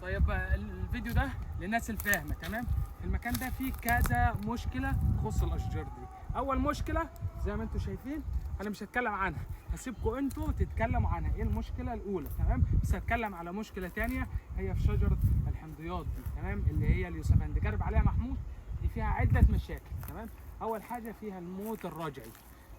طيب الفيديو ده للناس الفاهمه تمام. المكان ده فيه كذا مشكله تخص الاشجار دي. اول مشكله زي ما انتم شايفين، انا مش هتكلم عنها، هسيبكم انتوا تتكلموا عنها. ايه المشكله الاولى تمام؟ بس هتكلم على مشكله ثانيه هي في شجره الحمضيات دي تمام، اللي هي اليوسفندي جرب عليها محمود. دي فيها عده مشاكل تمام. اول حاجه فيها الموت الرجعي.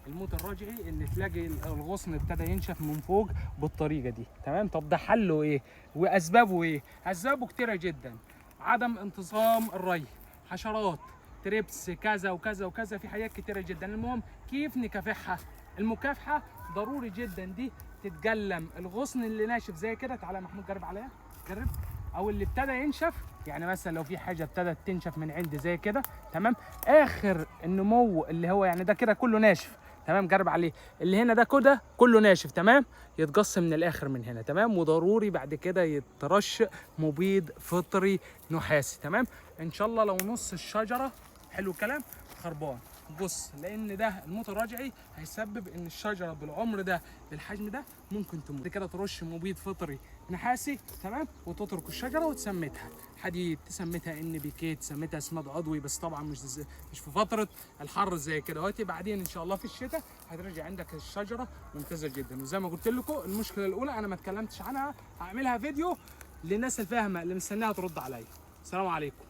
الموت الرجعي ان تلاقي الغصن ابتدى ينشف من فوق بالطريقه دي تمام. طب ده حله ايه واسبابه ايه؟ اسبابه كتيره جدا. عدم انتظام الري، حشرات، تريبس، كذا وكذا وكذا، في حاجات كتيره جدا. المهم كيف نكافحها؟ المكافحه ضروري جدا دي تتجلم الغصن اللي ناشف زي كده. تعالى يا محمود جرب عليها، جرب. او اللي ابتدى ينشف، يعني مثلا لو في حاجه ابتدت تنشف من عندي زي كده تمام، اخر النمو اللي هو يعني ده كده كله ناشف تمام، جرب عليه. اللي هنا ده كده كله ناشف تمام، يتقص من الاخر من هنا تمام. وضروري بعد كده يترش مبيد فطري نحاسي تمام. ان شاء الله لو نص الشجره حلو الكلام خربان، بص، لان ده الموت الرجعي هيسبب ان الشجره بالعمر ده بالحجم ده ممكن تموت. كده ترش مبيد فطري نحاسي تمام، وتترك الشجره وتسمتها حديد، تسمتها ان بي كي، تسمتها سماد عضوي، بس طبعا مش في فتره الحر زي كده اهوتي. بعدين ان شاء الله في الشتاء هترجع عندك الشجره ممتازه جدا. وزي ما قلت لكم المشكله الاولى انا ما اتكلمتش عنها، هعملها فيديو للناس الفاهمه اللي مستناها ترد عليا. السلام عليكم.